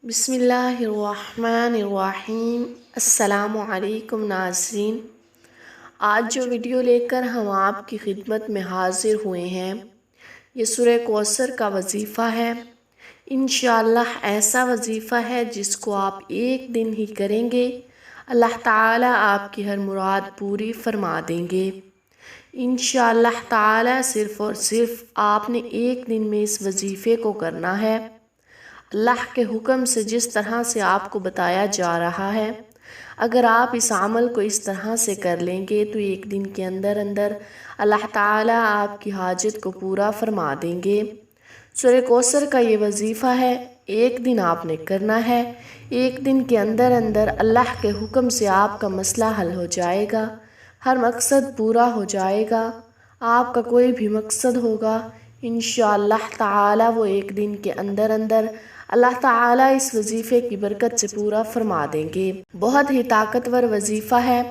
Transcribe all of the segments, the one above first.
بسم اللہ الرحمن الرحیم۔ السلام علیکم ناظرین، آج جو ویڈیو لے کر ہم آپ کی خدمت میں حاضر ہوئے ہیں یہ سورہ کوثر کا وظیفہ ہے۔ انشاءاللہ ایسا وظیفہ ہے جس کو آپ ایک دن ہی کریں گے، اللہ تعالیٰ آپ کی ہر مراد پوری فرما دیں گے۔ انشاءاللہ تعالیٰ صرف اور صرف آپ نے ایک دن میں اس وظیفے کو کرنا ہے۔ اللہ کے حکم سے جس طرح سے آپ کو بتایا جا رہا ہے، اگر آپ اس عمل کو اس طرح سے کر لیں گے تو ایک دن کے اندر اللہ تعالیٰ آپ کی حاجت کو پورا فرما دیں گے۔ سورہ کوثر کا یہ وظیفہ ہے، ایک دن آپ نے کرنا ہے، ایک دن کے اندر اللہ کے حکم سے آپ کا مسئلہ حل ہو جائے گا، ہر مقصد پورا ہو جائے گا۔ آپ کا کوئی بھی مقصد ہوگا انشاءاللہ تعالیٰ وہ ایک دن کے اندر اللہ تعالیٰ اس وظیفے کی برکت سے پورا فرما دیں گے۔ بہت ہی طاقتور وظیفہ ہے۔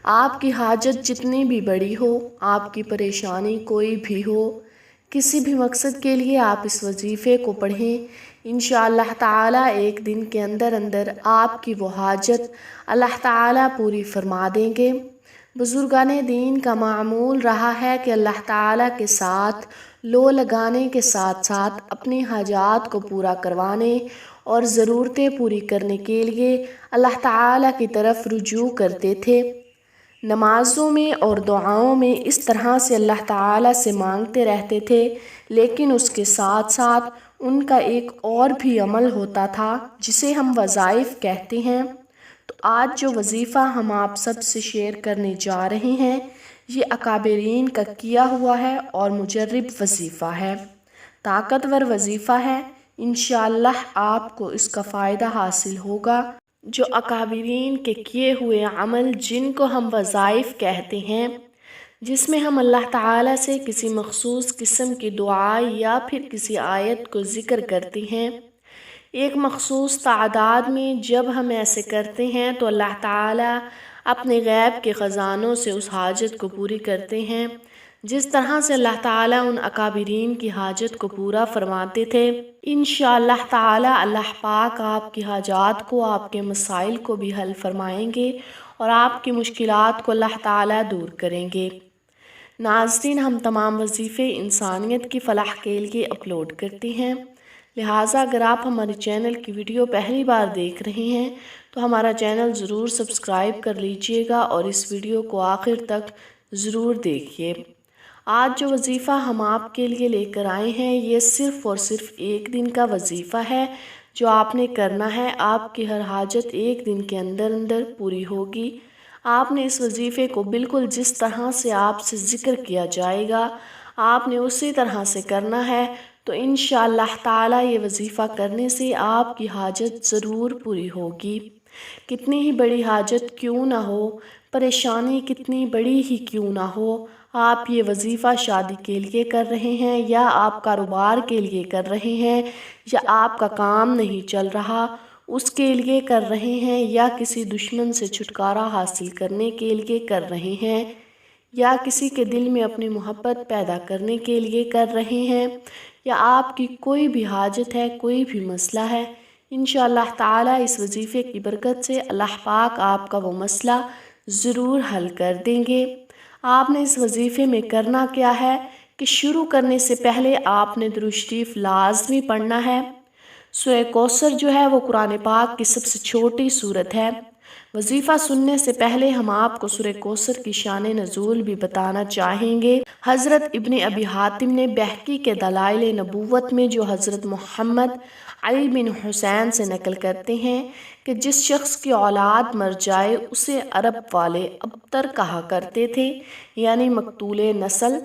آپ کی حاجت جتنی بھی بڑی ہو، آپ کی پریشانی کوئی بھی ہو، کسی بھی مقصد کے لیے آپ اس وظیفے کو پڑھیں، انشاءاللہ تعالیٰ ایک دن کے اندر آپ کی وہ حاجت اللہ تعالیٰ پوری فرما دیں گے۔ بزرگان دین کا معمول رہا ہے کہ اللہ تعالیٰ کے ساتھ لو لگانے کے ساتھ ساتھ اپنی حاجات کو پورا کروانے اور ضرورتیں پوری کرنے کے لیے اللہ تعالیٰ کی طرف رجوع کرتے تھے۔ نمازوں میں اور دعاؤں میں اس طرح سے اللہ تعالیٰ سے مانگتے رہتے تھے، لیکن اس کے ساتھ ساتھ ان کا ایک اور بھی عمل ہوتا تھا جسے ہم وظائف کہتے ہیں۔ تو آج جو وظیفہ ہم آپ سب سے شیئر کرنے جا رہے ہیں یہ اکابرین کا کیا ہوا ہے اور مجرب وظیفہ ہے، طاقتور وظیفہ ہے۔ انشاءاللہ آپ کو اس کا فائدہ حاصل ہوگا۔ جو اکابرین کے کیے ہوئے عمل جن کو ہم وظائف کہتے ہیں، جس میں ہم اللہ تعالیٰ سے کسی مخصوص قسم کی دعا یا پھر کسی آیت کو ذکر کرتے ہیں، ایک مخصوص تعداد میں جب ہم ایسے کرتے ہیں تو اللہ تعالیٰ اپنے غیب کے خزانوں سے اس حاجت کو پوری کرتے ہیں، جس طرح سے اللہ تعالیٰ ان اکابرین کی حاجت کو پورا فرماتے تھے۔ انشاءاللہ تعالیٰ اللہ پاک آپ کی حاجات کو، آپ کے مسائل کو بھی حل فرمائیں گے اور آپ کی مشکلات کو اللہ تعالیٰ دور کریں گے۔ ناظرین، ہم تمام وظیفے انسانیت کی فلاح کے لیے اپلوڈ کرتے ہیں، لہٰذا اگر آپ ہمارے چینل کی ویڈیو پہلی بار دیکھ رہے ہیں تو ہمارا چینل ضرور سبسکرائب کر لیجئے گا اور اس ویڈیو کو آخر تک ضرور دیکھیے۔ آج جو وظیفہ ہم آپ کے لیے لے کر آئے ہیں یہ صرف اور صرف ایک دن کا وظیفہ ہے جو آپ نے کرنا ہے۔ آپ کی ہر حاجت ایک دن کے اندر پوری ہوگی۔ آپ نے اس وظیفے کو بالکل جس طرح سے آپ سے ذکر کیا جائے گا آپ نے اسی طرح سے کرنا ہے، تو انشاءاللہ تعالیٰ یہ وظیفہ کرنے سے آپ کی حاجت ضرور پوری ہوگی۔ کتنی ہی بڑی حاجت کیوں نہ ہو، پریشانی کتنی بڑی ہی کیوں نہ ہو، آپ یہ وظیفہ شادی کے لیے کر رہے ہیں یا آپ کاروبار کے لیے کر رہے ہیں یا آپ کا کام نہیں چل رہا اس کے لیے کر رہے ہیں یا کسی دشمن سے چھٹکارا حاصل کرنے کے لیے کر رہے ہیں یا کسی کے دل میں اپنی محبت پیدا کرنے کے لیے کر رہے ہیں یا آپ کی کوئی بھی حاجت ہے، کوئی بھی مسئلہ ہے، انشاءاللہ تعالیٰ اس وظیفے کی برکت سے اللہ پاک آپ کا وہ مسئلہ ضرور حل کر دیں گے۔ آپ نے اس وظیفے میں کرنا کیا ہے کہ شروع کرنے سے پہلے آپ نے درود شریف لازمی پڑھنا ہے۔ سورہ کوثر جو ہے وہ قرآن پاک کی سب سے چھوٹی سورت ہے۔ وظیفہ سننے سے پہلے ہم آپ کو سورہ کوثر کی شان نزول بھی بتانا چاہیں گے۔ حضرت ابن ابی حاتم نے بہقی کے دلائل نبوت میں جو حضرت محمد علی بن حسین سے نقل کرتے ہیں کہ جس شخص کی اولاد مر جائے اسے عرب والے ابتر کہا کرتے تھے، یعنی مقتول نسل۔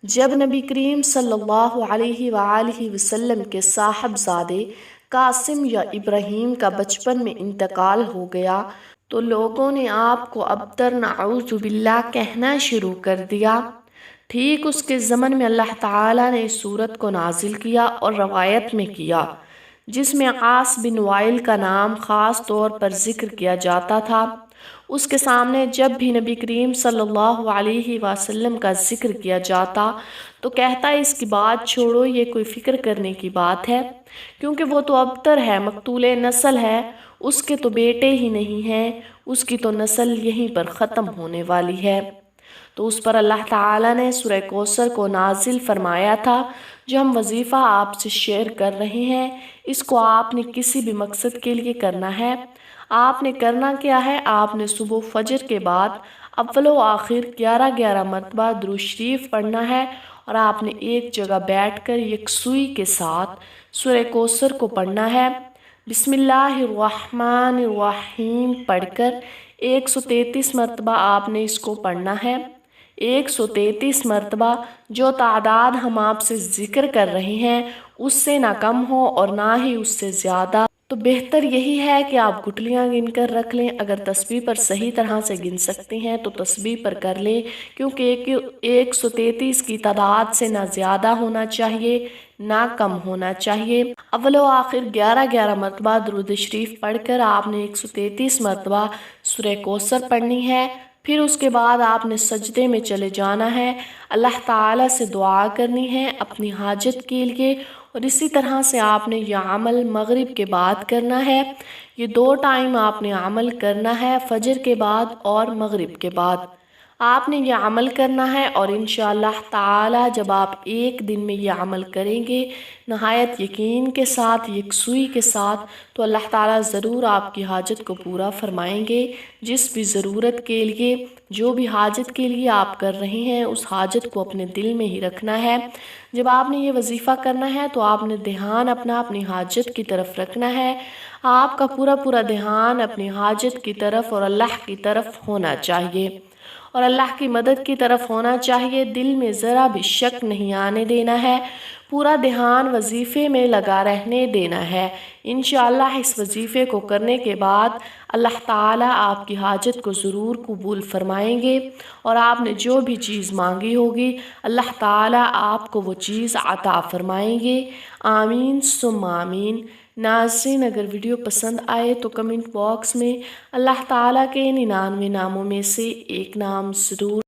جب نبی کریم صلی اللہ علیہ وآلہ وسلم کے صاحبزادے قاسم یا ابراہیم کا بچپن میں انتقال ہو گیا تو لوگوں نے آپ کو ابتر نعوذ باللہ کہنا شروع کر دیا۔ ٹھیک اس کے زمن میں اللہ تعالیٰ نے اس سورت کو نازل کیا اور روایت میں کیا جس میں عاص بن وائل کا نام خاص طور پر ذکر کیا جاتا تھا۔ اس کے سامنے جب بھی نبی کریم صلی اللہ علیہ وسلم کا ذکر کیا جاتا تو کہتا ہے اس کی بات چھوڑو، یہ کوئی فکر کرنے کی بات ہے، کیونکہ وہ تو ابتر ہے، مقتول نسل ہے، اس کے تو بیٹے ہی نہیں ہیں، اس کی تو نسل یہیں پر ختم ہونے والی ہے۔ تو اس پر اللہ تعالیٰ نے سورہ کوثر کو نازل فرمایا تھا، جو ہم وظیفہ آپ سے شیئر کر رہے ہیں۔ اس کو آپ نے کسی بھی مقصد کے لیے کرنا ہے۔ آپ نے کرنا کیا ہے؟ آپ نے صبح فجر کے بعد اول و آخر 11 مرتبہ درود شریف پڑھنا ہے، اور آپ نے ایک جگہ بیٹھ کر یکسوئی کے ساتھ سورہ کوثر کو پڑھنا ہے۔ بسم اللہ الرحمن الرحیم پڑھ کر 133 مرتبہ آپ نے اس کو پڑھنا ہے۔ 133 مرتبہ، جو تعداد ہم آپ سے ذکر کر رہے ہیں اس سے نہ کم ہو اور نہ ہی اس سے زیادہ۔ تو بہتر یہی ہے کہ آپ گٹلیاں گن کر رکھ لیں۔ اگر تسبیح پر صحیح طرح سے گن سکتے ہیں تو تسبیح پر کر لیں، کیونکہ 133 کی تعداد سے نہ زیادہ ہونا چاہیے نہ کم ہونا چاہیے۔ اول و آخر 11 مرتبہ درود شریف پڑھ کر آپ نے 133 مرتبہ سورہ کوثر پڑھنی ہے۔ پھر اس کے بعد آپ نے سجدے میں چلے جانا ہے، اللہ تعالیٰ سے دعا کرنی ہے اپنی حاجت کے لیے، اور اسی طرح سے آپ نے یہ عمل مغرب کے بعد کرنا ہے۔ یہ 2 ٹائم آپ نے عمل کرنا ہے، فجر کے بعد اور مغرب کے بعد آپ نے یہ عمل کرنا ہے۔ اور انشاءاللہ تعالی جب آپ ایک دن میں یہ عمل کریں گے نہایت یقین کے ساتھ، یکسوئی کے ساتھ، تو اللہ تعالیٰ ضرور آپ کی حاجت کو پورا فرمائیں گے۔ جس بھی ضرورت کے لیے، جو بھی حاجت کے لیے آپ کر رہے ہیں، اس حاجت کو اپنے دل میں ہی رکھنا ہے۔ جب آپ نے یہ وظیفہ کرنا ہے تو آپ نے دھیان اپنی حاجت کی طرف رکھنا ہے۔ آپ کا پورا دھیان اپنی حاجت کی طرف اور اللہ کی طرف ہونا چاہیے، اور اللہ کی مدد کی طرف ہونا چاہیے۔ دل میں ذرا بھی شک نہیں آنے دینا ہے، پورا دھیان وظیفے میں لگا رہنے دینا ہے۔ انشاءاللہ اس وظیفے کو کرنے کے بعد اللہ تعالیٰ آپ کی حاجت کو ضرور قبول فرمائیں گے، اور آپ نے جو بھی چیز مانگی ہوگی اللہ تعالیٰ آپ کو وہ چیز عطا فرمائیں گے۔ آمین ثم آمین۔ ناظرین، اگر ویڈیو پسند آئے تو کمنٹ باکس میں اللہ تعالیٰ کے 99 ناموں میں سے ایک نام ضرور